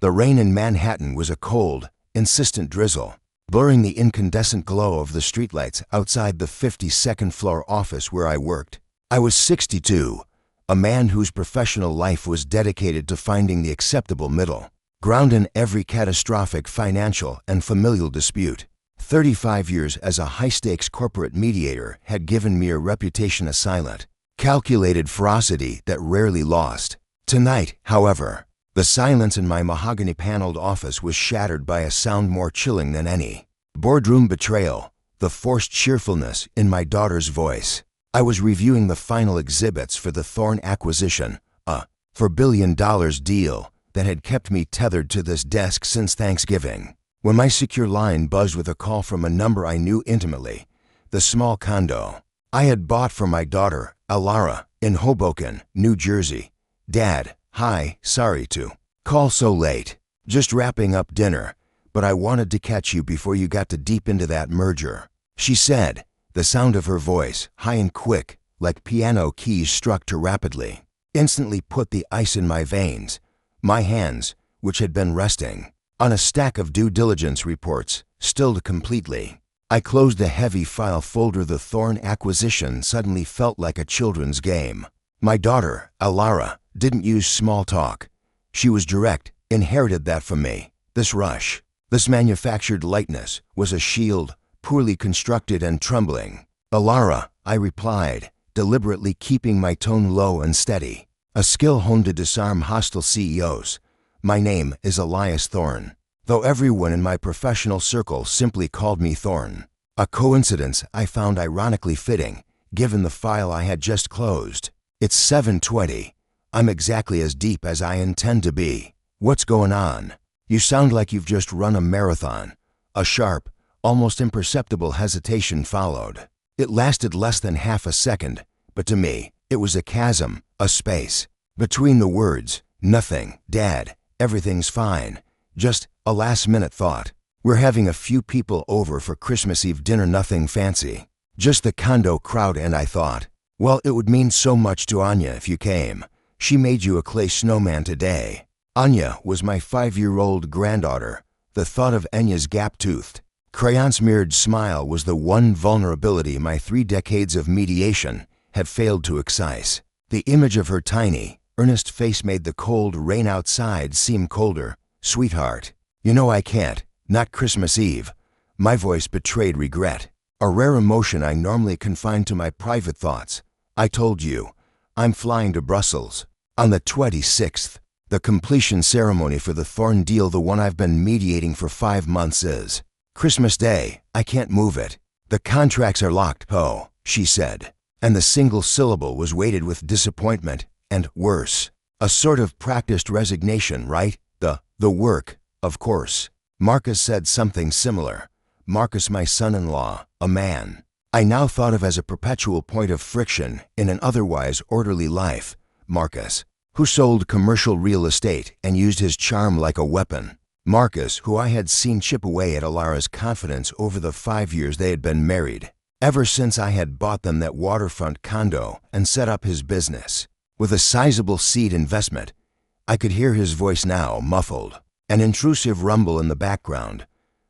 The rain in Manhattan was a cold, insistent drizzle, blurring the incandescent glow of the streetlights outside the 52nd floor office where I worked. I was 62, a man whose professional life was dedicated to finding the acceptable middle ground in every catastrophic financial and familial dispute. 35 years as a high-stakes corporate mediator had given me a reputation of silent, calculated ferocity that rarely lost. Tonight, however, the silence in my mahogany-paneled office was shattered by a sound more chilling than any boardroom betrayal, the forced cheerfulness in my daughter's voice. I was reviewing the final exhibits for the Thorne acquisition, a $4 billion deal that had kept me tethered to this desk since Thanksgiving, when my secure line buzzed with a call from a number I knew intimately, the small condo I had bought for my daughter, Elara, in Hoboken, New Jersey. Dad, hi, sorry to call so late. Just wrapping up dinner, but I wanted to catch you before you got too deep into that merger, she said, the sound of her voice, high and quick, like piano keys struck too rapidly, instantly put the ice in my veins. My hands, which had been resting on a stack of due diligence reports, stilled completely. I closed the heavy file folder. The Thorne acquisition suddenly felt like a children's game. My daughter, Elara, didn't use small talk. She was direct, inherited that from me. This rush, this manufactured lightness, was a shield, poorly constructed and trembling. Elara, I replied, deliberately keeping my tone low and steady. A skill honed to disarm hostile CEOs. My name is Elias Thorne, though everyone in my professional circle simply called me Thorne. A coincidence I found ironically fitting, given the file I had just closed. It's 7:20. I'm exactly as deep as I intend to be. What's going on? You sound like you've just run a marathon. A sharp, almost imperceptible hesitation followed. It lasted less than half a second, but to me, it was a chasm, a space. Between the words, nothing, Dad, everything's fine. Just a last-minute thought. We're having a few people over for Christmas Eve dinner, nothing fancy. Just the condo crowd, and I thought, well, it would mean so much to Anya if you came. She made you a clay snowman today. Anya was my 5-year-old granddaughter. The thought of Anya's gap-toothed, crayon-smeared smile was the one vulnerability my 3 decades of mediation had failed to excise. The image of her tiny, earnest face made the cold rain outside seem colder. Sweetheart, you know I can't, not Christmas Eve. My voice betrayed regret, a rare emotion I normally confine to my private thoughts. I told you, I'm flying to Brussels on the 26th. The completion ceremony for the Thorne deal, the one I've been mediating for 5 months, is Christmas Day. I can't move it. The contracts are locked, Po, she said, and the single syllable was weighted with disappointment and, worse, a sort of practiced resignation, right? The work, of course. Marcus said something similar. Marcus, my son-in-law, a man I now thought of as a perpetual point of friction in an otherwise orderly life. Marcus, who sold commercial real estate and used his charm like a weapon. Marcus, who I had seen chip away at Elara's confidence over the 5 years they had been married, ever since I had bought them that waterfront condo and set up his business. With a sizable seed investment, I could hear his voice now, muffled, an intrusive rumble in the background.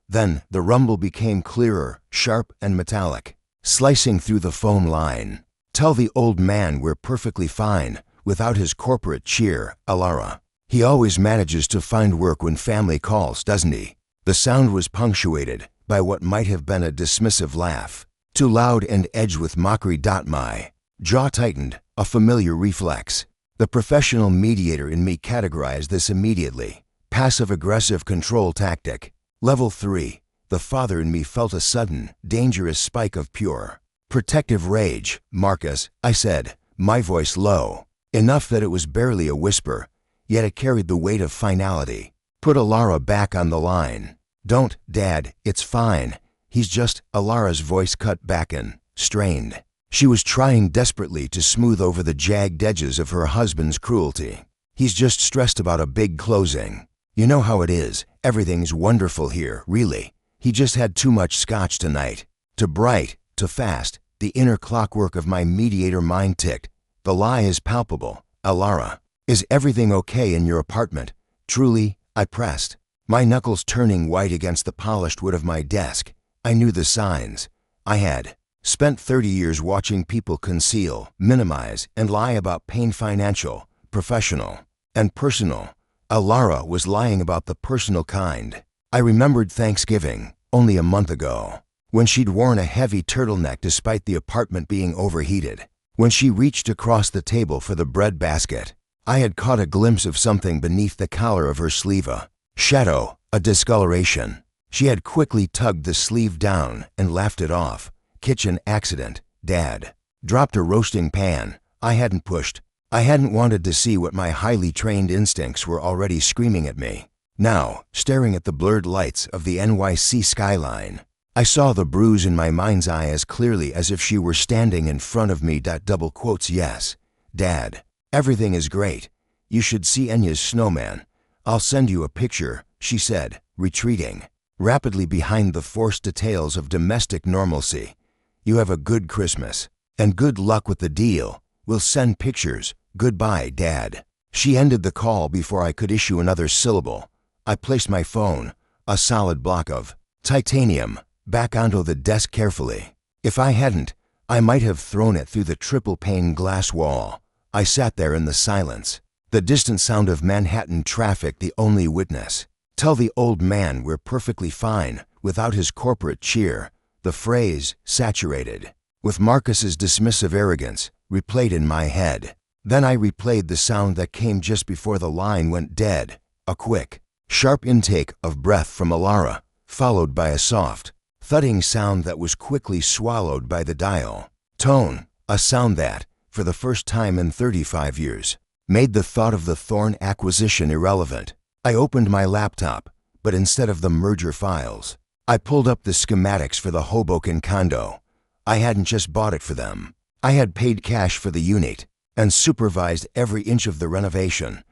Then the rumble became clearer, sharp and metallic, slicing through the phone line. Tell the old man we're perfectly fine without his corporate cheer, Elara. He always manages to find work when family calls, doesn't he? The sound was punctuated by what might have been a dismissive laugh, too loud and edged with mockery. My jaw tightened, a familiar reflex. The professional mediator in me categorized this immediately. Passive-aggressive control tactic. Level 3. The father in me felt a sudden, dangerous spike of pure, protective rage. Marcus, I said, my voice low, enough that it was barely a whisper, yet it carried the weight of finality. Put Elara back on the line. Don't, Dad, it's fine. He's just, Elara's voice cut back and strained. She was trying desperately to smooth over the jagged edges of her husband's cruelty. He's just stressed about a big closing. You know how it is. Everything's wonderful here, really. He just had too much scotch tonight. Too bright, too fast. The inner clockwork of my mediator mind ticked. The lie is palpable. Elara, is everything okay in your apartment? Truly, I pressed, my knuckles turning white against the polished wood of my desk. I knew the signs. I had spent 30 years watching people conceal, minimize, and lie about pain, financial, professional, and personal. Elara was lying about the personal kind. I remembered Thanksgiving, only a month ago, when she'd worn a heavy turtleneck despite the apartment being overheated. When she reached across the table for the bread basket, I had caught a glimpse of something beneath the collar of her sleeve, a shadow, a discoloration. She had quickly tugged the sleeve down and laughed it off. Kitchen accident, Dad. Dropped a roasting pan. I hadn't pushed. I hadn't wanted to see what my highly trained instincts were already screaming at me. Now, staring at the blurred lights of the NYC skyline, I saw the bruise in my mind's eye as clearly as if she were standing in front of me. Double quotes, yes. Dad, everything is great. You should see Enya's snowman. I'll send you a picture, she said, retreating rapidly behind the forced details of domestic normalcy. You have a good Christmas, and good luck with the deal. We'll send pictures. Goodbye, Dad. She ended the call before I could issue another syllable. I placed my phone, a solid block of titanium, back onto the desk carefully. If I hadn't, I might have thrown it through the triple-pane glass wall. I sat there in the silence, the distant sound of Manhattan traffic the only witness. Tell the old man we're perfectly fine without his corporate cheer. The phrase, saturated with Marcus's dismissive arrogance, replayed in my head. Then I replayed the sound that came just before the line went dead, a quick, sharp intake of breath from Elara, followed by a soft, thudding sound that was quickly swallowed by the dial tone, a sound that, for the first time in 35 years, made the thought of the Thorne acquisition irrelevant. I opened my laptop, but instead of the merger files, I pulled up the schematics for the Hoboken condo. I hadn't just bought it for them. I had paid cash for the unit and supervised every inch of the renovation.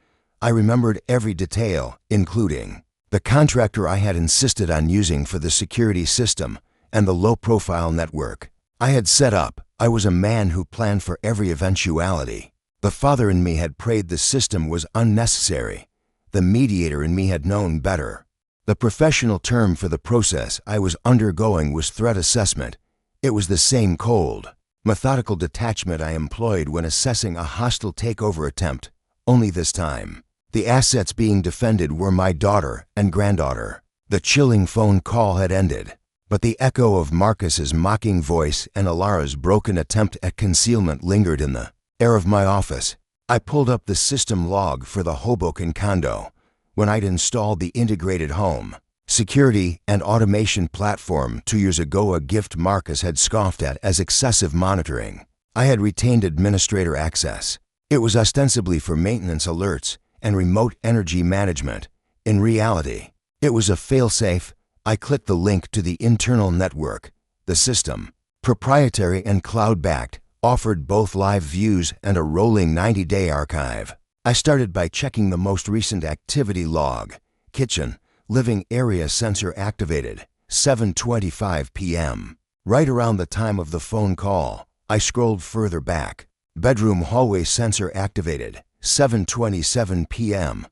I remembered every detail, including the contractor I had insisted on using for the security system and the low-profile network I had set up. I was a man who planned for every eventuality. The father in me had prayed the system was unnecessary. The mediator in me had known better. The professional term for the process I was undergoing was threat assessment. It was the same cold, methodical detachment I employed when assessing a hostile takeover attempt, only this time the assets being defended were my daughter and granddaughter. The chilling phone call had ended, but the echo of Marcus's mocking voice and Elara's broken attempt at concealment lingered in the air of my office. I pulled up the system log for the Hoboken condo when I'd installed the integrated home security and automation platform 2 years ago, a gift Marcus had scoffed at as excessive monitoring. I had retained administrator access. It was ostensibly for maintenance alerts and remote energy management. In reality, it was a failsafe. I clicked the link to the internal network. The system, proprietary and cloud-backed, offered both live views and a rolling 90-day archive. I started by checking the most recent activity log. Kitchen, living area sensor activated, 7:25 p.m. Right around the time of the phone call, I scrolled further back. Bedroom hallway sensor activated, 7:27 p.m.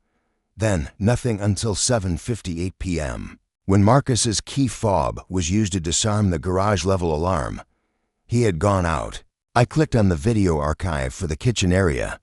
Then nothing until 7:58 p.m. when Marcus's key fob was used to disarm the garage-level alarm. He had gone out. I clicked on the video archive for the kitchen area,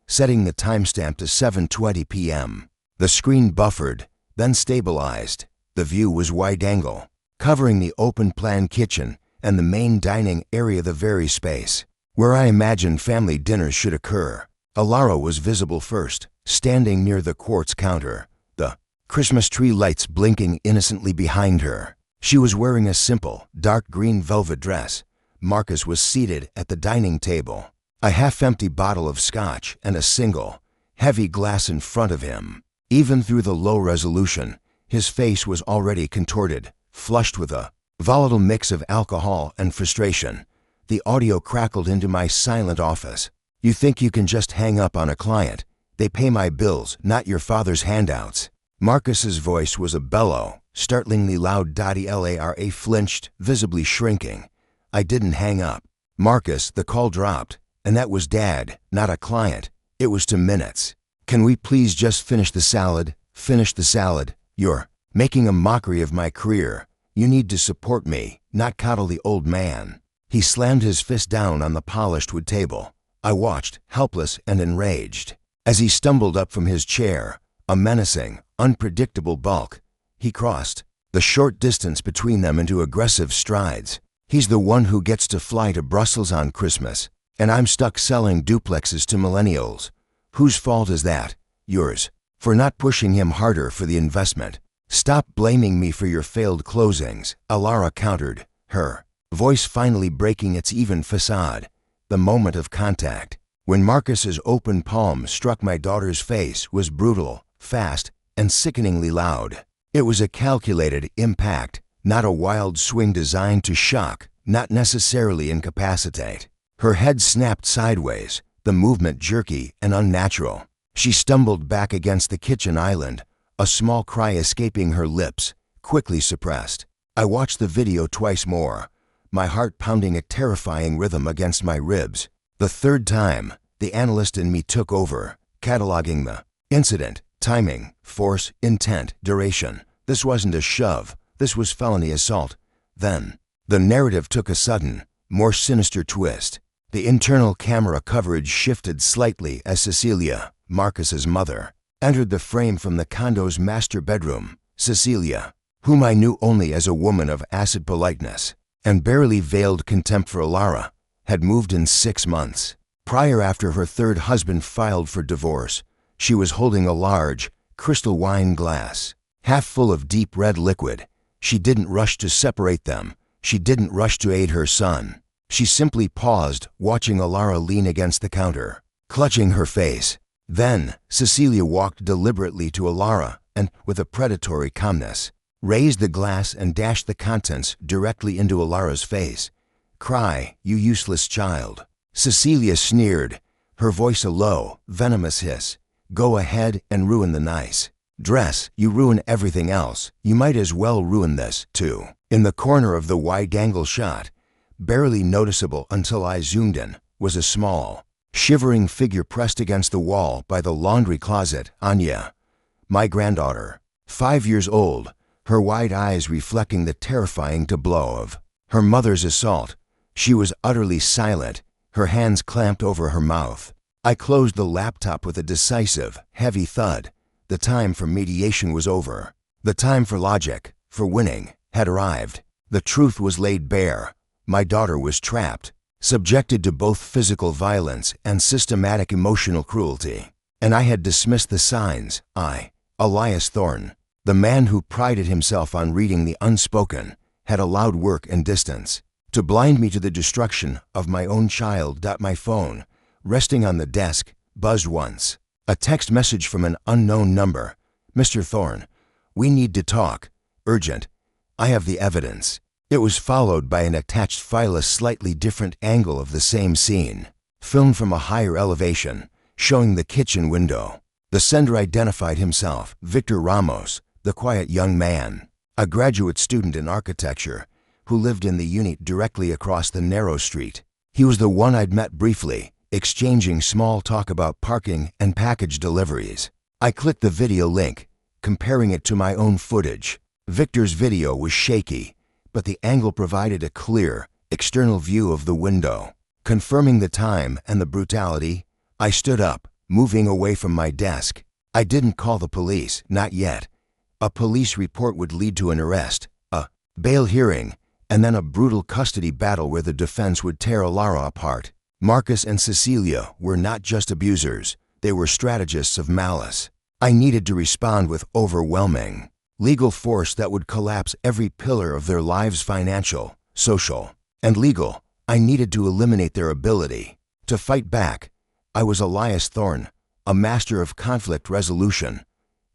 setting the timestamp to 7:20 p.m. The screen buffered, then stabilized. The view was wide-angle, covering the open-plan kitchen and the main dining area, the very space where I imagined family dinners should occur. Elara was visible first, standing near the quartz counter, the Christmas tree lights blinking innocently behind her. She was wearing a simple, dark green velvet dress. Marcus was seated at the dining table, a half-empty bottle of scotch and a single, heavy glass in front of him. Even through the low resolution, his face was already contorted, flushed with a volatile mix of alcohol and frustration. The audio crackled into my silent office. You think you can just hang up on a client? They pay my bills, not your father's handouts. Marcus's voice was a bellow, startlingly loud. Elara flinched, visibly shrinking. I didn't hang up. Marcus, the call dropped, and that was Dad, not a client. It was 2 minutes. Can we please just finish the salad? Finish the salad. You're making a mockery of my career. You need to support me, not coddle the old man." He slammed his fist down on the polished wood table. I watched, helpless and enraged. As he stumbled up from his chair, a menacing, unpredictable bulk, he crossed the short distance between them into aggressive strides. He's the one who gets to fly to Brussels on Christmas, and I'm stuck selling duplexes to millennials. Whose fault is that? Yours. For not pushing him harder for the investment. "Stop blaming me for your failed closings," Elara countered, her voice finally breaking its even facade. The moment of contact, when Marcus's open palm struck my daughter's face, was brutal, fast, and sickeningly loud. It was a calculated impact, not a wild swing designed to shock, not necessarily incapacitate. Her head snapped sideways, the movement jerky and unnatural. She stumbled back against the kitchen island, a small cry escaping her lips, quickly suppressed. I watched the video twice more, my heart pounding a terrifying rhythm against my ribs. The third time, the analyst in me took over, cataloging the incident, timing, force, intent, duration. This wasn't a shove, this was felony assault. Then, the narrative took a sudden, more sinister twist. The internal camera coverage shifted slightly as Cecilia, Marcus's mother, entered the frame from the condo's master bedroom. Cecilia, whom I knew only as a woman of acid politeness and barely veiled contempt for Elara, had moved in 6 months. Prior, after her third husband filed for divorce, she was holding a large, crystal wine glass, half full of deep red liquid. She didn't rush to separate them. She didn't rush to aid her son. She simply paused, watching Elara lean against the counter, clutching her face. Then, Cecilia walked deliberately to Elara and, with a predatory calmness, raised the glass and dashed the contents directly into Elara's face. "Cry, you useless child." Cecilia sneered, her voice a low, venomous hiss. "Go ahead and ruin the nice dress. You ruin everything else. You might as well ruin this, too." In the corner of the wide-angle shot, barely noticeable until I zoomed in, was a small, shivering figure pressed against the wall by the laundry closet. Anya, my granddaughter, 5 years old, her wide eyes reflecting the terrifying tableau of her mother's assault. She was utterly silent, her hands clamped over her mouth. I closed the laptop with a decisive, heavy thud. The time for mediation was over. The time for logic, for winning, had arrived. The truth was laid bare. My daughter was trapped, subjected to both physical violence and systematic emotional cruelty. And I had dismissed the signs. I, Elias Thorne, the man who prided himself on reading the unspoken, had allowed work and distance to blind me to the destruction of my own child. My phone, resting on the desk, buzzed once. A text message from an unknown number. "Mr. Thorne, we need to talk. Urgent. I have the evidence." It was followed by an attached file, a slightly different angle of the same scene, filmed from a higher elevation, showing the kitchen window. The sender identified himself, Victor Ramos, the quiet young man, a graduate student in architecture, who lived in the unit directly across the narrow street. He was the one I'd met briefly, exchanging small talk about parking and package deliveries. I clicked the video link, comparing it to my own footage. Victor's video was shaky, but the angle provided a clear, external view of the window. Confirming the time and the brutality, I stood up, moving away from my desk. I didn't call the police, not yet. A police report would lead to an arrest, a bail hearing, and then a brutal custody battle where the defense would tear Elara apart. Marcus and Cecilia were not just abusers, they were strategists of malice. I needed to respond with overwhelming legal force that would collapse every pillar of their lives: financial, social, and legal. I needed to eliminate their ability to fight back. I was Elias Thorne, a master of conflict resolution.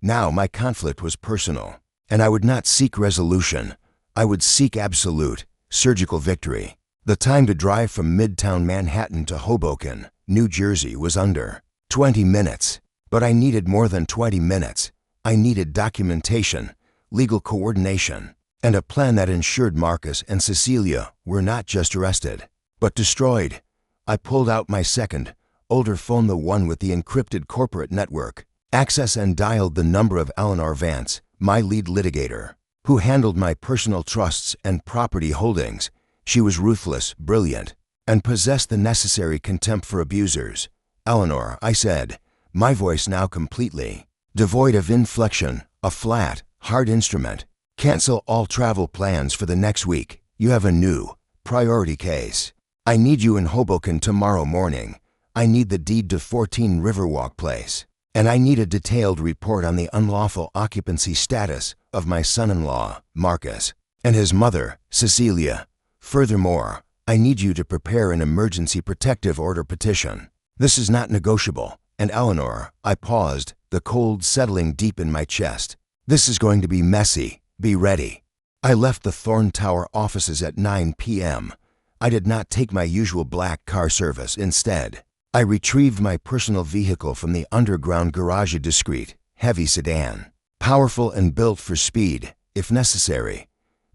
Now my conflict was personal, and I would not seek resolution. I would seek absolute, surgical victory. The time to drive from Midtown Manhattan to Hoboken, New Jersey was under 20 minutes. But I needed more than 20 minutes. I needed documentation, legal coordination, and a plan that ensured Marcus and Cecilia were not just arrested, but destroyed. I pulled out my second, older phone, the one with the encrypted corporate network. Access and dialed the number of Eleanor Vance, my lead litigator, who handled my personal trusts and property holdings. She was ruthless, brilliant, and possessed the necessary contempt for abusers. "Eleanor," I said, my voice now completely devoid of inflection, a flat, hard instrument. "Cancel all travel plans for the next week. You have a new, priority case. I need you in Hoboken tomorrow morning. I need the deed to 14 Riverwalk Place. And I need a detailed report on the unlawful occupancy status of my son-in-law, Marcus, and his mother, Cecilia. Furthermore, I need you to prepare an emergency protective order petition. This is not negotiable. And Eleanor," I paused, the cold settling deep in my chest, "this is going to be messy. Be ready." I left the Thorne Tower offices at 9 p.m. I did not take my usual black car service. Instead, I retrieved my personal vehicle from the underground garage, a discreet, heavy sedan, powerful and built for speed, if necessary.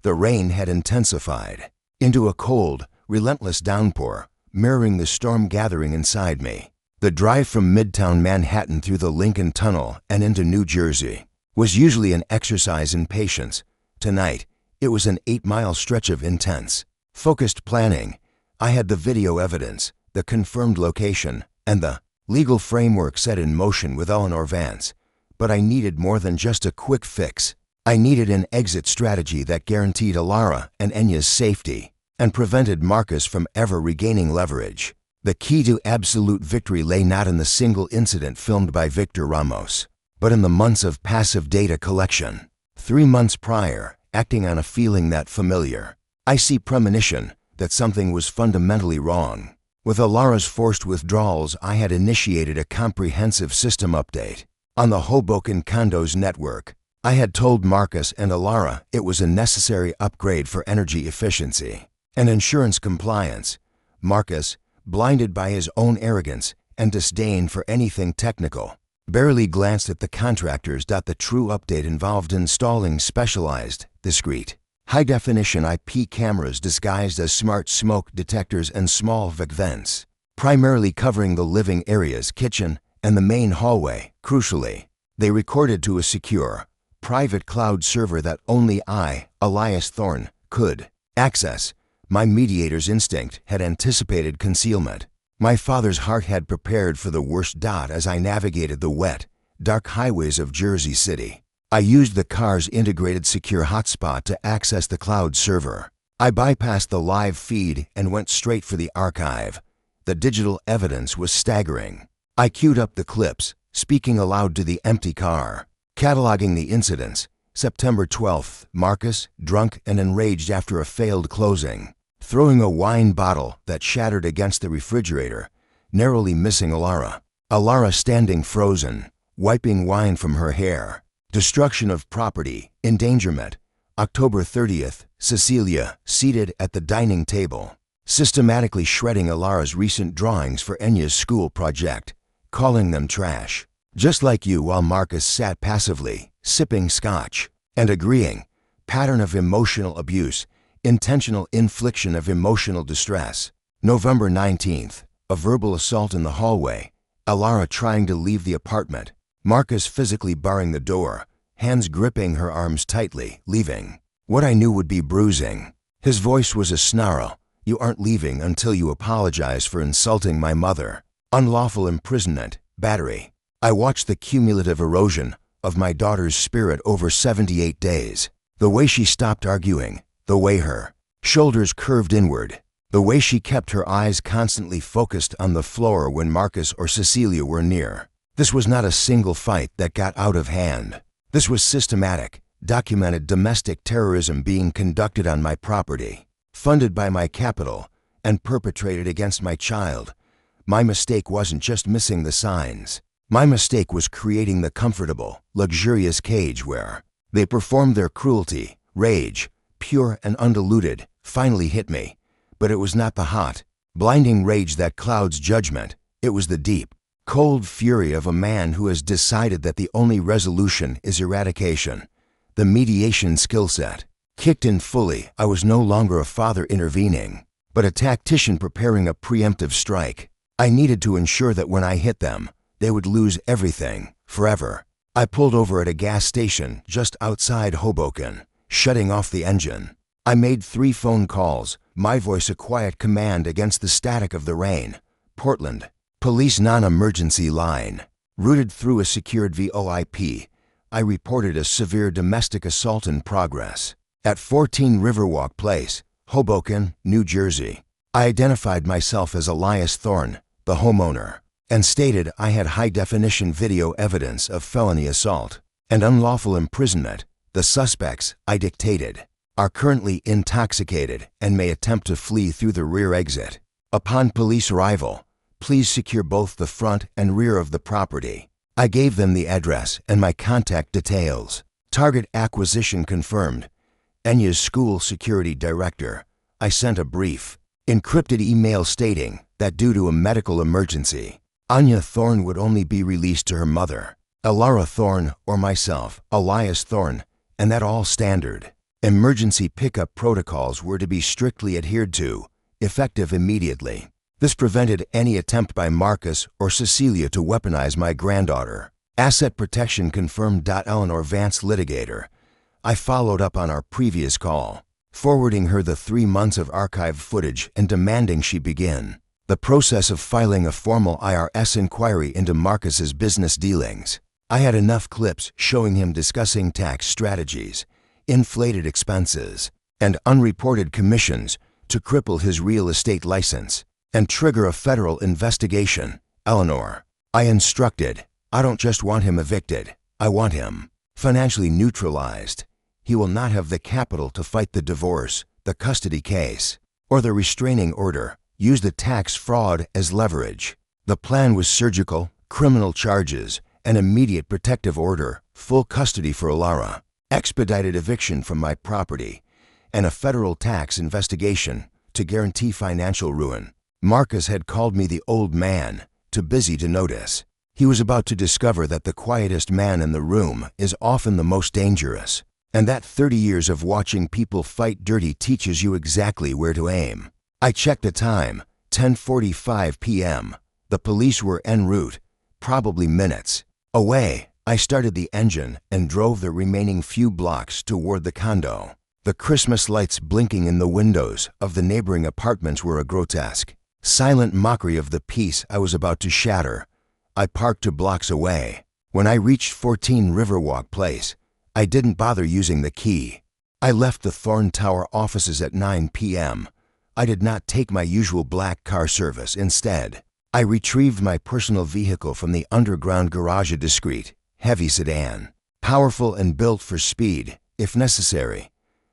The rain had intensified into a cold, relentless downpour, mirroring the storm gathering inside me. The drive from Midtown Manhattan through the Lincoln Tunnel and into New Jersey was usually an exercise in patience. Tonight, it was an 8-mile stretch of intense, focused planning. I had the video evidence, the confirmed location, and the legal framework set in motion with Eleanor Vance. But I needed more than just a quick fix. I needed an exit strategy that guaranteed Elara and Enya's safety and prevented Marcus from ever regaining leverage. The key to absolute victory lay not in the single incident filmed by Victor Ramos, but in the months of passive data collection. 3 months prior, acting on a feeling that familiar, icy premonition that something was fundamentally wrong. With Elara's forced withdrawals, I had initiated a comprehensive system update on the Hoboken condos network. I had told Marcus and Elara it was a necessary upgrade for energy efficiency and insurance compliance. Marcus, blinded by his own arrogance and disdain for anything technical, barely glanced at the contractors. The true update involved installing specialized, discrete, high-definition IP cameras disguised as smart smoke detectors and small vac vents, primarily covering the living areas, kitchen, and the main hallway. Crucially, they recorded to a secure, private cloud server that only I, Elias Thorne, could access. My mediator's instinct had anticipated concealment. My father's heart had prepared for the worst. As I navigated the wet, dark highways of Jersey City, I used the car's integrated secure hotspot to access the cloud server. I bypassed the live feed and went straight for the archive. The digital evidence was staggering. I queued up the clips, speaking aloud to the empty car, cataloging the incidents. September 12th, Marcus, drunk and enraged after a failed closing, throwing a wine bottle that shattered against the refrigerator, narrowly missing Elara. Elara standing frozen, wiping wine from her hair. Destruction of property, endangerment. October 30th, Cecilia, seated at the dining table, systematically shredding Elara's recent drawings for Enya's school project, calling them trash. Just like you, while Marcus sat passively, sipping scotch, and agreeing. Pattern of emotional abuse, intentional infliction of emotional distress. November 19th, a verbal assault in the hallway. Elara trying to leave the apartment. Marcus physically barring the door, hands gripping her arms tightly, leaving what I knew would be bruising. His voice was a snarl. "You aren't leaving until you apologize for insulting my mother." Unlawful imprisonment, battery. I watched the cumulative erosion of my daughter's spirit over 78 days. The way she stopped arguing, the way her shoulders curved inward, the way she kept her eyes constantly focused on the floor when Marcus or Cecilia were near. This was not a single fight that got out of hand. This was systematic, documented domestic terrorism being conducted on my property, funded by my capital, and perpetrated against my child. My mistake wasn't just missing the signs. My mistake was creating the comfortable, luxurious cage where they performed their cruelty. Rage, pure and undiluted, finally hit me. But it was not the hot, blinding rage that clouds judgment. It was the deep, cold fury of a man who has decided that the only resolution is eradication. The mediation skill set kicked in fully. I was no longer a father intervening, but a tactician preparing a preemptive strike. I needed to ensure that when I hit them, they would lose everything. forever. I pulled over at a gas station just outside Hoboken, shutting off the engine. I made 3 phone calls, my voice a quiet command against the static of the rain. Portland, police non-emergency line. Routed through a secured VoIP, I reported a severe domestic assault in progress at 14 Riverwalk Place, Hoboken, New Jersey. I identified myself as Elias Thorne, the homeowner, and stated I had high-definition video evidence of felony assault and unlawful imprisonment. The suspects, I dictated, are currently intoxicated and may attempt to flee through the rear exit. Upon police arrival, please secure both the front and rear of the property. I gave them the address and my contact details. Target acquisition confirmed. Enya's school security director. I sent a brief, encrypted email stating that due to a medical emergency, Anya Thorne would only be released to her mother, Elara Thorne, or myself, Elias Thorne, and that all standard emergency pickup protocols were to be strictly adhered to, effective immediately. This prevented any attempt by Marcus or Cecilia to weaponize my granddaughter. Asset protection confirmed. Eleanor Vance, litigator. I followed up on our previous call, forwarding her the 3 months of archive footage and demanding she begin the process of filing a formal IRS inquiry into Marcus's business dealings. I had enough clips showing him discussing tax strategies, inflated expenses, and unreported commissions to cripple his real estate license and trigger a federal investigation. Eleanor, I instructed, I don't just want him evicted, I want him financially neutralized. He will not have the capital to fight the divorce, the custody case, or the restraining order. Use the tax fraud as leverage. The plan was surgical, criminal charges, an immediate protective order, full custody for Elara, expedited eviction from my property, and a federal tax investigation to guarantee financial ruin. Marcus had called me the old man, too busy to notice. He was about to discover that the quietest man in the room is often the most dangerous, and that 30 years of watching people fight dirty teaches you exactly where to aim. I checked the time, 10:45 p.m. The police were en route, probably minutes away. I started the engine and drove the remaining few blocks toward the condo. The Christmas lights blinking in the windows of the neighboring apartments were a grotesque, silent mockery of the peace I was about to shatter. I parked 2 blocks away. When I reached 14 Riverwalk Place, I didn't bother using the key. I left the Thorne Tower offices at 9 p.m. I did not take my usual black car service. Instead, I retrieved my personal vehicle from the underground garage, a discreet, heavy sedan, powerful and built for speed, if necessary.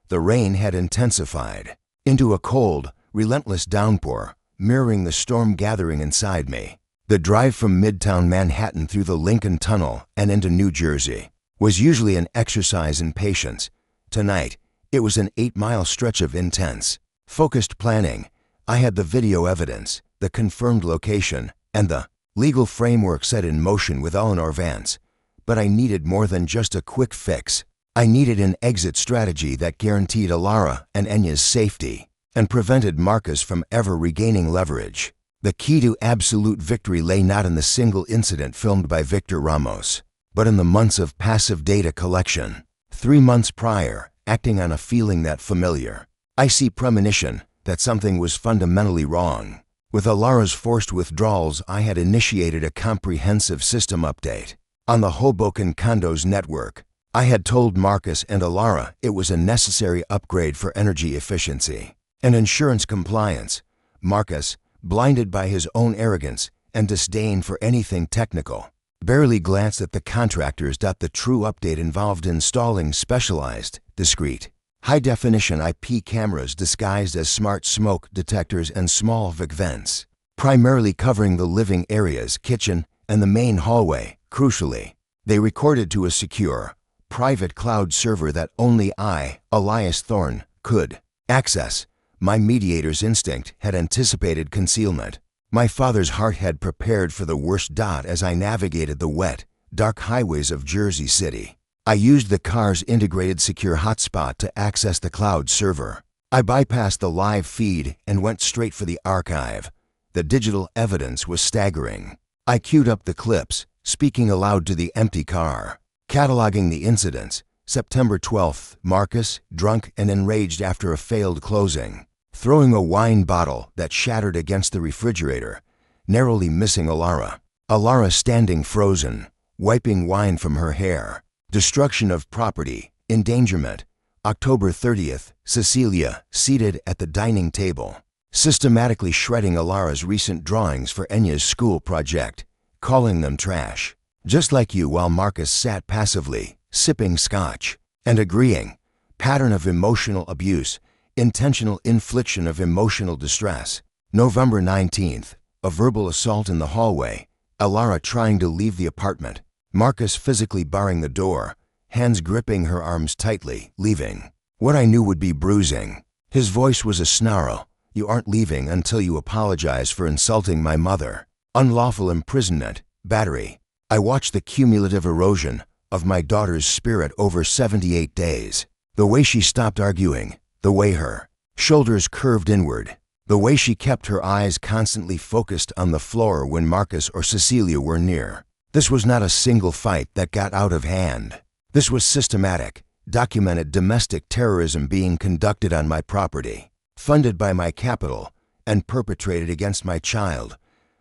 The rain had intensified into a cold, relentless downpour, mirroring the storm gathering inside me. The drive from Midtown Manhattan through the Lincoln Tunnel and into New Jersey was usually an exercise in patience. Tonight, it was an 8-mile stretch of intense, focused planning. I had the video evidence, the confirmed location, and the legal framework set in motion with Eleanor Vance. But I needed more than just a quick fix. I needed an exit strategy that guaranteed Elara and Enya's safety and prevented Marcus from ever regaining leverage. The key to absolute victory lay not in the single incident filmed by Victor Ramos, but in the months of passive data collection. 3 months prior, acting on a feeling that familiar, icy premonition that something was fundamentally wrong. With Elara's forced withdrawals, I had initiated a comprehensive system update on the Hoboken condos network. I had told Marcus and Elara it was a necessary upgrade for energy efficiency and insurance compliance. Marcus, blinded by his own arrogance and disdain for anything technical, barely glanced at the contractors. The true update involved installing specialized, discrete, high-definition IP cameras disguised as smart smoke detectors and small VIC vents, primarily covering the living areas, kitchen, and the main hallway. Crucially, they recorded to a secure, private cloud server that only I, Elias Thorne, could access. My Mediator's instinct had anticipated concealment. My father's heart had prepared for the worst. As I navigated the wet, dark highways of Jersey City, I used the car's integrated secure hotspot to access the cloud server. I bypassed the live feed and went straight for the archive. The digital evidence was staggering. I queued up the clips, speaking aloud to the empty car, cataloging the incidents. September 12th, Marcus, drunk and enraged after a failed closing, throwing a wine bottle that shattered against the refrigerator, narrowly missing Elara. Elara standing frozen, wiping wine from her hair. Destruction of property, endangerment. October 30th, Cecilia, seated at the dining table, systematically shredding Elara's recent drawings for Enya's school project, calling them trash. Just like you, while Marcus sat passively, sipping scotch, and agreeing. Pattern of emotional abuse, intentional infliction of emotional distress. November 19th, a verbal assault in the hallway, Elara trying to leave the apartment, Marcus physically barring the door, hands gripping her arms tightly, leaving. What I knew would be bruising. His voice was a snarl. You aren't leaving until you apologize for insulting my mother. Unlawful imprisonment, battery. I watched the cumulative erosion of my daughter's spirit over 78 days. The way she stopped arguing, the way her shoulders curved inward, the way she kept her eyes constantly focused on the floor when Marcus or Cecilia were near. This was not a single fight that got out of hand. This was systematic, documented domestic terrorism being conducted on my property, funded by my capital, and perpetrated against my child.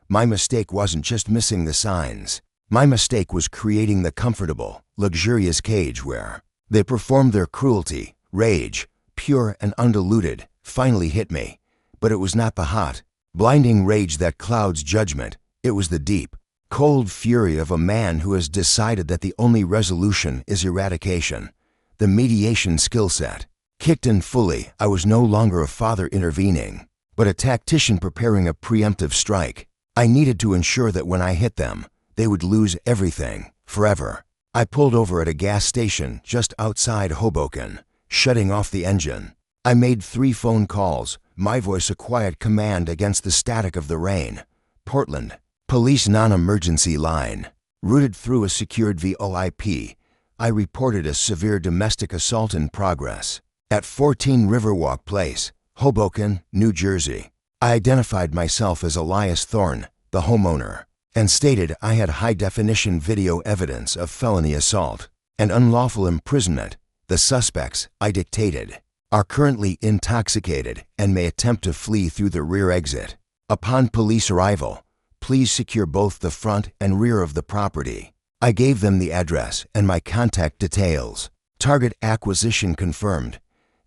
My mistake wasn't just missing the signs. My mistake was creating the comfortable, luxurious cage where they performed their cruelty. Rage, pure and undiluted, finally hit me. But it was not the hot, blinding rage that clouds judgment. It was the deep, cold fury of a man who has decided that the only resolution is eradication. The mediation skill set kicked in fully. I was no longer a father intervening, but a tactician preparing a preemptive strike. I needed to ensure that when I hit them, they would lose everything, forever. I pulled over at a gas station just outside Hoboken, shutting off the engine. I made 3 phone calls, my voice a quiet command against the static of the rain. Portland, police non-emergency line. Routed through a secured VoIP, I reported a severe domestic assault in progress at 14 Riverwalk Place, Hoboken, New Jersey. I identified myself as Elias Thorne, the homeowner, and stated I had high-definition video evidence of felony assault and unlawful imprisonment. The suspects, I dictated, are currently intoxicated and may attempt to flee through the rear exit. Upon police arrival, please secure both the front and rear of the property. I gave them the address and my contact details. Target acquisition confirmed.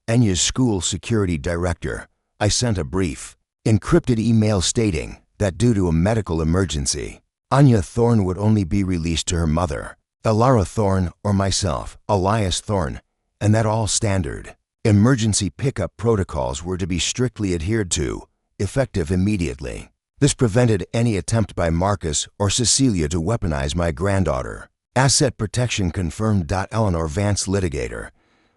Enya's school security director. I sent a brief, encrypted email stating that due to a medical emergency, Anya Thorne would only be released to her mother, Elara Thorne, or myself, Elias Thorne, and that all standard emergency pickup protocols were to be strictly adhered to, effective immediately. This prevented any attempt by Marcus or Cecilia to weaponize my granddaughter. Asset protection confirmed. Eleanor Vance, litigator.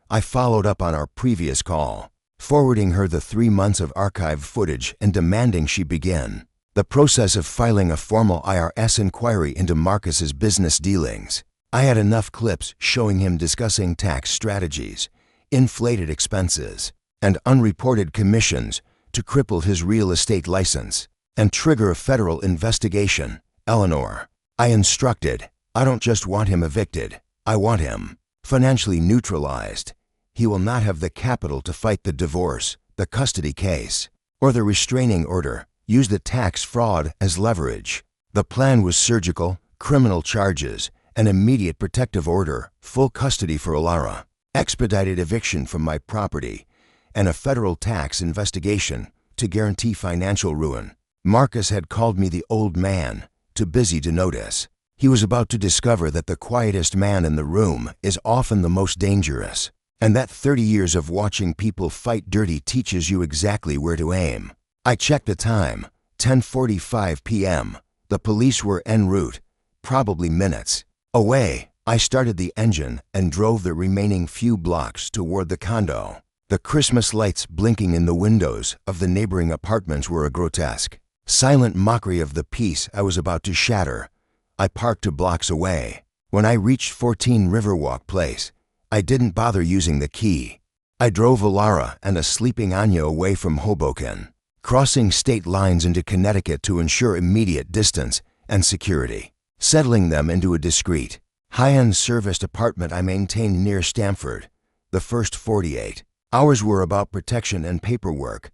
I followed up on our previous call, forwarding her the 3 months of archived footage and demanding she begin the process of filing a formal IRS inquiry into Marcus's business dealings. I had enough clips showing him discussing tax strategies, inflated expenses, and unreported commissions to cripple his real estate license and trigger a federal investigation. Eleanor, I instructed, I don't just want him evicted, I want him financially neutralized. He will not have the capital to fight the divorce, the custody case, or the restraining order. Use the tax fraud as leverage. The plan was surgical, criminal charges, an immediate protective order, full custody for Elara, expedited eviction from my property, and a federal tax investigation to guarantee financial ruin. Marcus had called me the old man, too busy to notice. He was about to discover that the quietest man in the room is often the most dangerous, and that 30 years of watching people fight dirty teaches you exactly where to aim. I checked the time, 10:45 p.m. The police were en route, probably minutes away. I started the engine and drove the remaining few blocks toward the condo. The Christmas lights blinking in the windows of the neighboring apartments were a grotesque, silent mockery of the peace I was about to shatter. I parked 2 blocks away. When I reached 14 Riverwalk Place, I didn't bother using the key. I drove Elara and a sleeping Anya away from Hoboken, crossing state lines into Connecticut to ensure immediate distance and security. settling them into a discreet, high-end serviced apartment I maintained near Stamford. The first 48 hours were about protection and paperwork.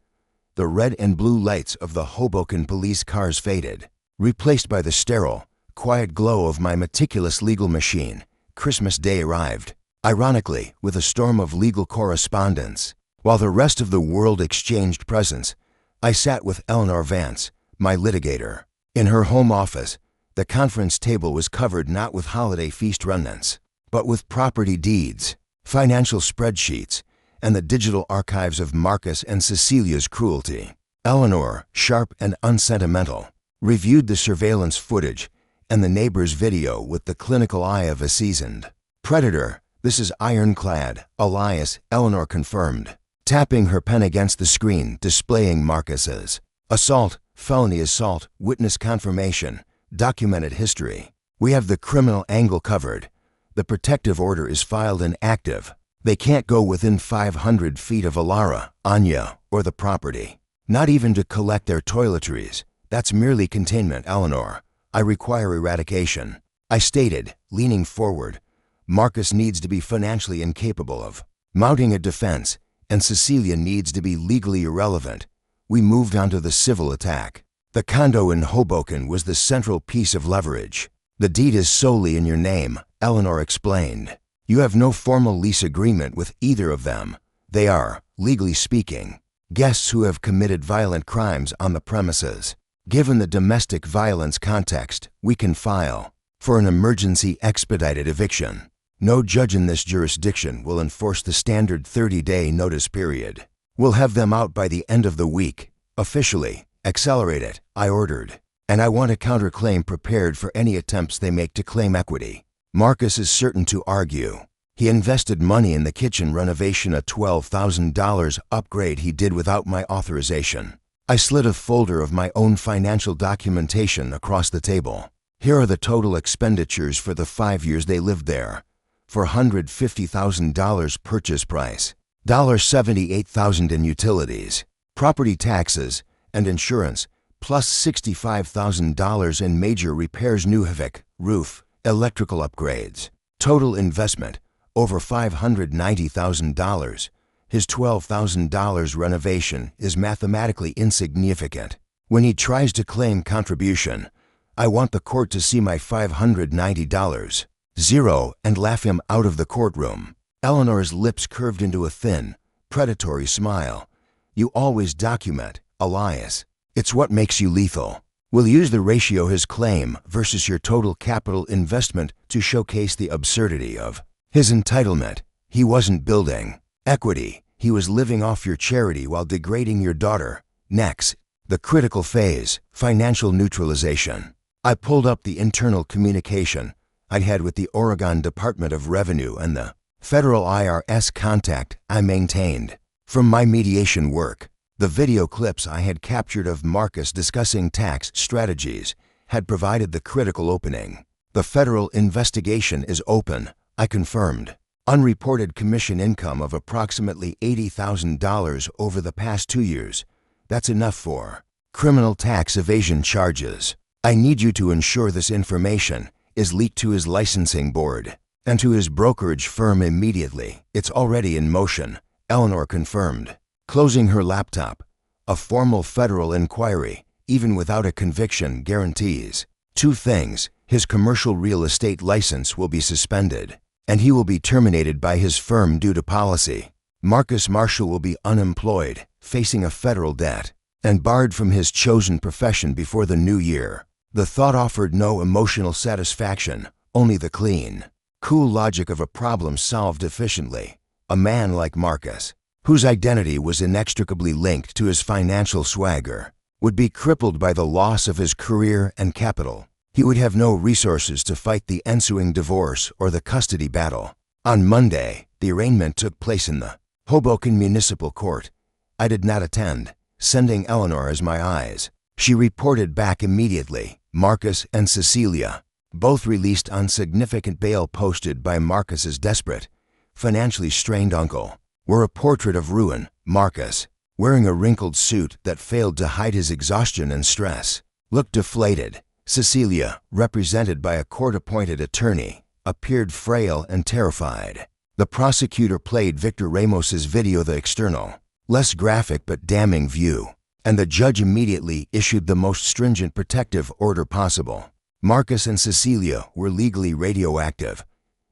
The red and blue lights of the Hoboken police cars faded, replaced by the sterile, quiet glow of my meticulous legal machine. Christmas Day arrived, ironically, with a storm of legal correspondence. While the rest of the world exchanged presents, I sat with Eleanor Vance, my litigator. In her home office, the conference table was covered not with holiday feast remnants, but with property deeds, financial spreadsheets, and the digital archives of Marcus and Cecilia's cruelty. Eleanor, sharp and unsentimental, reviewed the surveillance footage and the neighbor's video with the clinical eye of a seasoned predator. "This is ironclad, Elias," Eleanor confirmed, tapping her pen against the screen displaying Marcus's assault, felony assault, witness confirmation, documented history. "We have the criminal angle covered. The protective order is filed and active. They can't go within 500 feet of Elara, Anya, or the property. Not even to collect their toiletries. That's merely containment, Eleanor. I require eradication," I stated, leaning forward. "Marcus needs to be financially incapable of mounting a defense, and Cecilia needs to be legally irrelevant." We moved on to the civil attack. The condo in Hoboken was the central piece of leverage. "The deed is solely in your name," Eleanor explained. "You have no formal lease agreement with either of them. They are, legally speaking, guests who have committed violent crimes on the premises. Given the domestic violence context, we can file for an emergency expedited eviction. No judge in this jurisdiction will enforce the standard 30-day notice period. We'll have them out by the end of the week. Officially, accelerate it," I ordered. "And I want a counterclaim prepared for any attempts they make to claim equity." Marcus is certain to argue. He invested money in the kitchen renovation, a $12,000 upgrade he did without my authorization. I slid a folder of my own financial documentation across the table. "Here are the total expenditures for the 5 years they lived there. $450,000 purchase price, $78,000 in utilities, property taxes, and insurance, plus $65,000 in major repairs, new HVAC, roof, electrical upgrades. Total investment, over $590,000. His $12,000 renovation is mathematically insignificant. When he tries to claim contribution, I want the court to see my $590 zero and laugh him out of the courtroom." Eleanor's lips curved into a thin, predatory smile. "You always document, Elias. It's what makes you lethal. We'll use the ratio his claim versus your total capital investment to showcase the absurdity of his entitlement. He wasn't building equity. He was living off your charity while degrading your daughter. Next, the critical phase, financial neutralization." I pulled up the internal communication I'd had with the Oregon Department of Revenue and the federal IRS contact I maintained from my mediation work. The video clips I had captured of Marcus discussing tax strategies had provided the critical opening. "The federal investigation is open," I confirmed. "Unreported commission income of approximately $80,000 over the past 2 years. That's enough for criminal tax evasion charges. I need you to ensure this information is leaked to his licensing board and to his brokerage firm immediately." "It's already in motion," Eleanor confirmed, closing her laptop. "A formal federal inquiry, even without a conviction, guarantees 2 things. His commercial real estate license will be suspended, and he will be terminated by his firm due to policy. Marcus Marshall will be unemployed, facing a federal debt, and barred from his chosen profession before the new year." The thought offered no emotional satisfaction, only the clean, cool logic of a problem solved efficiently. A man like Marcus, whose identity was inextricably linked to his financial swagger, would be crippled by the loss of his career and capital. He would have no resources to fight the ensuing divorce or the custody battle. On Monday, the arraignment took place in the Hoboken Municipal Court. I did not attend, sending Eleanor as my eyes. She reported back immediately. Marcus and Cecilia, both released on significant bail posted by Marcus's desperate, financially strained uncle, were a portrait of ruin. Marcus, wearing a wrinkled suit that failed to hide his exhaustion and stress, looked deflated, Cecilia, represented by a court-appointed attorney, appeared frail and terrified. The prosecutor played Victor Ramos's video, the external, less graphic but damning view, and the judge immediately issued the most stringent protective order possible. Marcus and Cecilia were legally radioactive.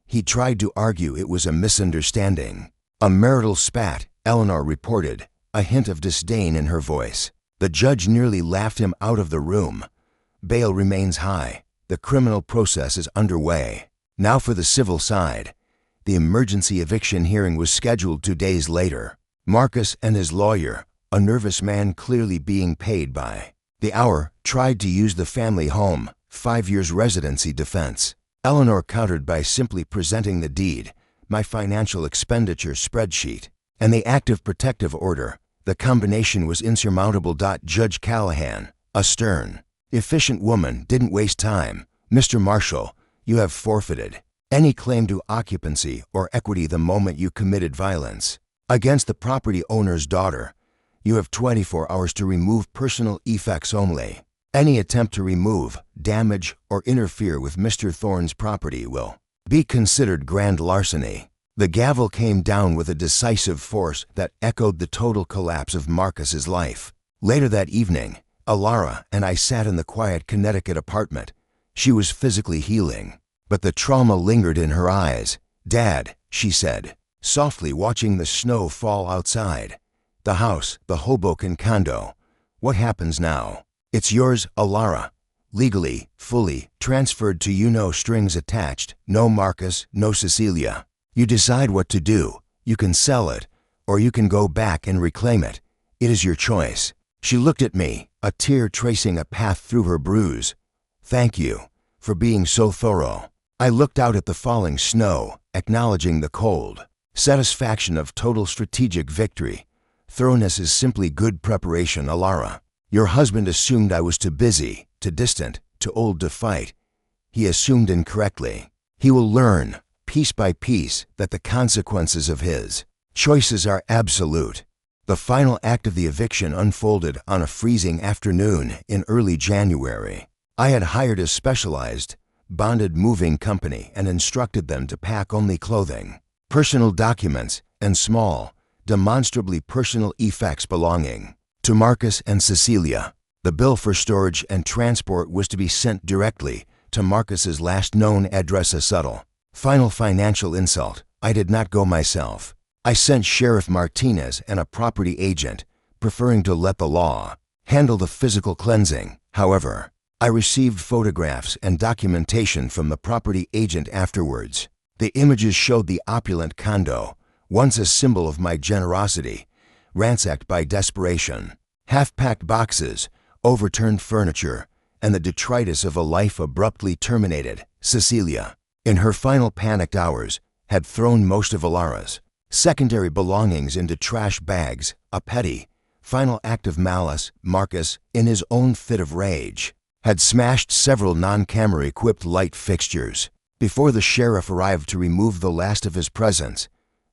He tried to argue it was a misunderstanding. A marital spat, Eleanor reported, a hint of disdain in her voice. The judge nearly laughed him out of the room. Bail remains high. The criminal process is underway. Now for the civil side. The emergency eviction hearing was scheduled 2 days later. Marcus and his lawyer, a nervous man clearly being paid by the hour, tried to use the family home, 5 years residency defense. Eleanor countered by simply presenting the deed, my financial expenditure spreadsheet, and the active protective order. The combination was insurmountable. Judge Callahan, a stern, efficient woman, didn't waste time. Mr. Marshall, you have forfeited any claim to occupancy or equity the moment you committed violence against the property owner's daughter. You have 24 hours to remove personal effects only. Any attempt to remove, damage, or interfere with Mr. Thorne's property will be considered grand larceny. The gavel came down with a decisive force that echoed the total collapse of Marcus's life. Later that evening, Elara and I sat in the quiet Connecticut apartment. She was physically healing, but the trauma lingered in her eyes. "Dad," she said, softly, watching the snow fall outside. "The house, the Hoboken condo. What happens now? It's yours, Elara. Legally, fully, transferred to you, no strings attached, no Marcus, no Cecilia. You decide what to do. You can sell it, or you can go back and reclaim it. It is your choice." She looked at me, a tear tracing a path through her bruise. "Thank you for being so thorough." I looked out at the falling snow, acknowledging the cold. Satisfaction of total strategic victory. Thoroughness is simply good preparation, Elara. Your husband assumed I was too busy, too distant, too old to fight. He assumed incorrectly. He will learn, piece by piece, that the consequences of his choices are absolute. The final act of the eviction unfolded on a freezing afternoon in early January. I had hired a specialized, bonded moving company and instructed them to pack only clothing, personal documents, and small, demonstrably personal effects belonging to Marcus and Cecilia. The bill for storage and transport was to be sent directly to Marcus's last known address. A subtle, final financial insult. I did not go myself. I sent Sheriff Martinez and a property agent, preferring to let the law handle the physical cleansing. However, I received photographs and documentation from the property agent afterwards. The images showed the opulent condo, once a symbol of my generosity, ransacked by desperation. Half-packed boxes, overturned furniture, and the detritus of a life abruptly terminated. Cecilia, in her final panicked hours, had thrown most of Elara's secondary belongings into trash bags, a petty, final act of malice. Marcus, in his own fit of rage, had smashed several non-camera equipped light fixtures. Before the sheriff arrived to remove the last of his presents,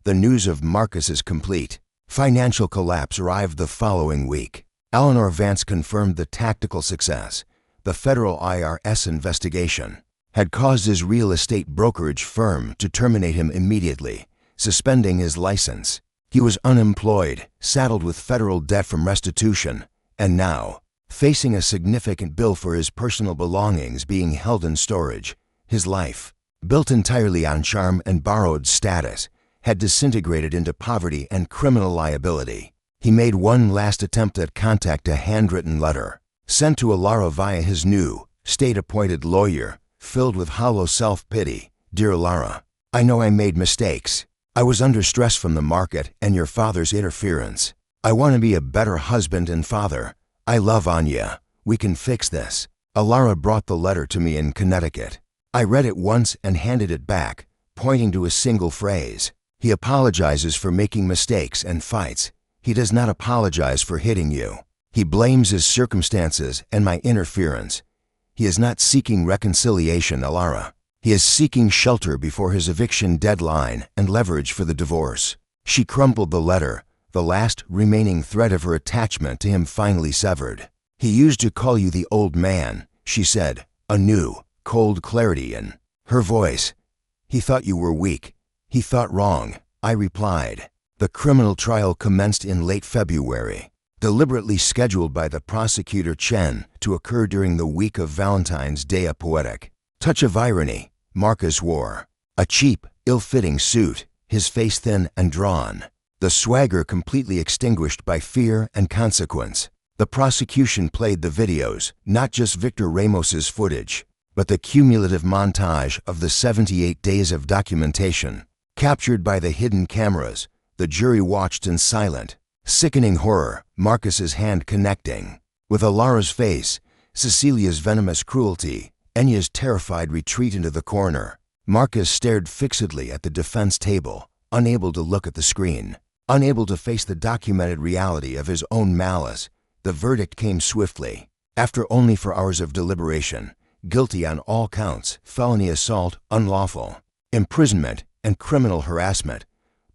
the news of Marcus's complete financial collapse arrived the following week. Eleanor Vance confirmed the tactical success. The federal IRS investigation had caused his real estate brokerage firm to terminate him immediately, suspending his license. He was unemployed, saddled with federal debt from restitution, and now facing a significant bill for his personal belongings being held in storage. His life, built entirely on charm and borrowed status, had disintegrated into poverty and criminal liability. He made one last attempt at contact, a handwritten letter sent to Elara via his new, state-appointed lawyer, filled with hollow self-pity. "Dear Elara, I know I made mistakes. I was under stress from the market and your father's interference. I want to be a better husband and father. I love Anya. We can fix this." Elara brought the letter to me in Connecticut. I read it once and handed it back, pointing to a single phrase. "He apologizes for making mistakes and fights. He does not apologize for hitting you. He blames his circumstances and my interference. He is not seeking reconciliation, Elara. He is seeking shelter before his eviction deadline and leverage for the divorce." She crumpled the letter, the last remaining thread of her attachment to him finally severed. "He used to call you the old man," she said, a new, cold clarity in her voice. "He thought you were weak. He thought wrong," I replied. The criminal trial commenced in late February, deliberately scheduled by the prosecutor Chen to occur during the week of Valentine's Day. A poetic touch of irony, Marcus wore a cheap, ill-fitting suit, his face thin and drawn, the swagger completely extinguished by fear and consequence. The prosecution played the videos, not just Victor Ramos's footage, but the cumulative montage of the 78 days of documentation. Captured by the hidden cameras, the jury watched in silent, sickening horror, Marcus's hand connecting with Elara's face, Cecilia's venomous cruelty, Enya's terrified retreat into the corner. Marcus stared fixedly at the defense table, unable to look at the screen, unable to face the documented reality of his own malice. The verdict came swiftly. After only 4 hours of deliberation, guilty on all counts, felony assault, unlawful imprisonment, and criminal harassment.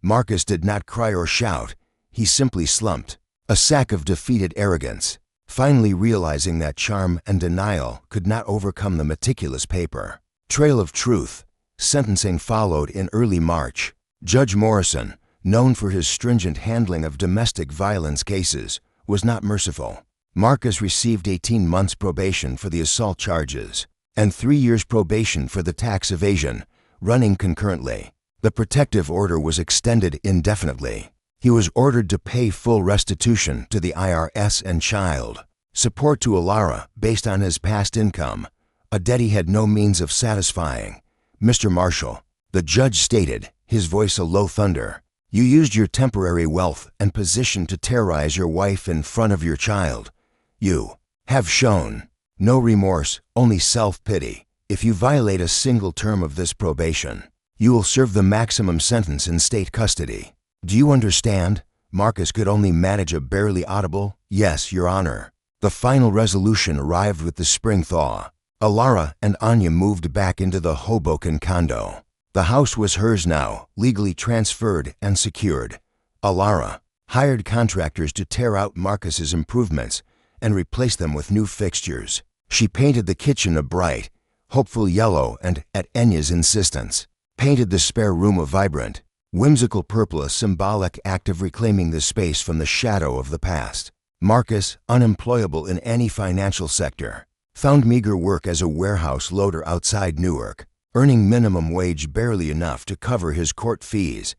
Marcus did not cry or shout. He simply slumped, a sack of defeated arrogance, finally realizing that charm and denial could not overcome the meticulous paper trail of truth. Sentencing followed in early March. Judge Morrison, known for his stringent handling of domestic violence cases, was not merciful. Marcus received 18 months probation for the assault charges and 3 years probation for the tax evasion, running concurrently. The protective order was extended indefinitely. He was ordered to pay full restitution to the IRS and child support to Elara based on his past income, a debt he had no means of satisfying. "Mr. Marshall," the judge stated, his voice a low thunder, "you used your temporary wealth and position to terrorize your wife in front of your child. You have shown no remorse, only self-pity. If you violate a single term of this probation, you will serve the maximum sentence in state custody. Do you understand?" Marcus could only manage a barely audible, "Yes, Your Honor." The final resolution arrived with the spring thaw. Elara and Anya moved back into the Hoboken condo. The house was hers now, legally transferred and secured. Elara hired contractors to tear out Marcus's improvements and replace them with new fixtures. She painted the kitchen a bright, hopeful yellow and, at Enya's insistence, painted the spare room a vibrant, whimsical purple, a symbolic act of reclaiming the space from the shadow of the past. Marcus, unemployable in any financial sector, found meager work as a warehouse loader outside Newark, earning minimum wage barely enough to cover his court fees,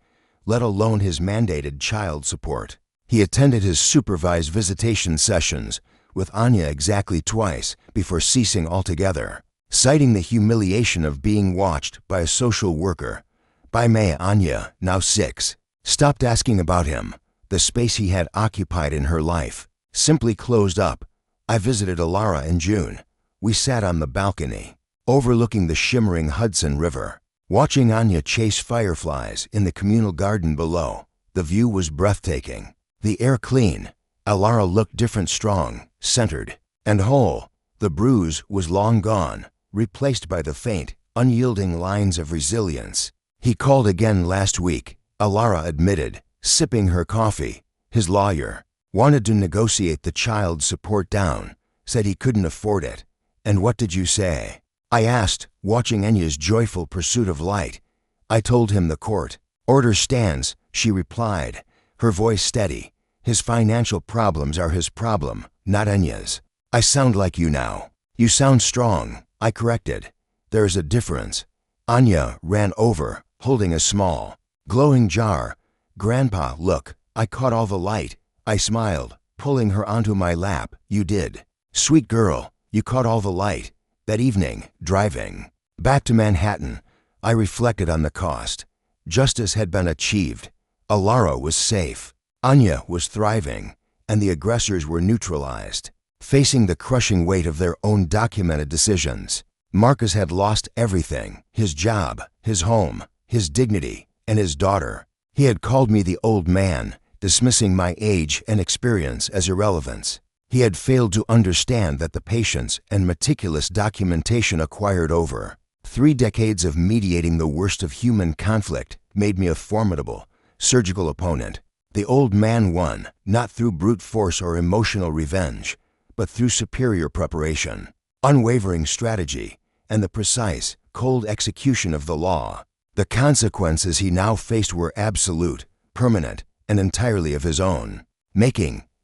let alone his mandated child support. He attended his supervised visitation sessions with Anya exactly twice before ceasing altogether, citing the humiliation of being watched by a social worker. By May, Anya, now 6, stopped asking about him. The space he had occupied in her life simply closed up. I visited Elara in June. We sat on the balcony, overlooking the shimmering Hudson River, watching Anya chase fireflies in the communal garden below. The view was breathtaking, the air clean. Elara looked different, strong, centered, and whole. The bruise was long gone, replaced by the faint, unyielding lines of resilience. "He called again last week," Elara admitted, sipping her coffee. "His lawyer wanted to negotiate the child support down, said he couldn't afford it." "And what did you say?" I asked, watching Enya's joyful pursuit of light. "I told him the court order stands," she replied, her voice steady. "His financial problems are his problem, not Enya's." "I sound like you now." "You sound strong," I corrected. "There's a difference." Anya ran over, holding a small, glowing jar. "Grandpa, look, I caught all the light." I smiled, pulling her onto my lap. "You did. Sweet girl, you caught all the light." That evening, driving back to Manhattan, I reflected on the cost. Justice had been achieved. Elara was safe. Anya was thriving, and the aggressors were neutralized, facing the crushing weight of their own documented decisions. Marcus had lost everything: his job, his home, his dignity, and his daughter. He had called me the old man, dismissing my age and experience as irrelevance. He had failed to understand that the patience and meticulous documentation acquired over 3 decades of mediating the worst of human conflict made me a formidable, surgical opponent. The old man won, not through brute force or emotional revenge, but through superior preparation. unwavering strategy, and the precise, cold execution of the law. The consequences he now faced were absolute, permanent, and entirely of his own.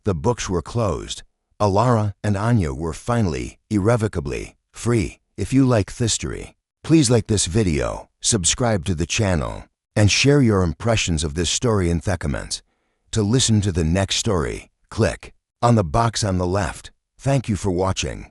The books were closed. Elara and Anya were finally, irrevocably, free. If you like history, please like this video, subscribe to the channel, and share your impressions of this story in the comments. To listen to the next story, click on the box on the left. Thank you for watching.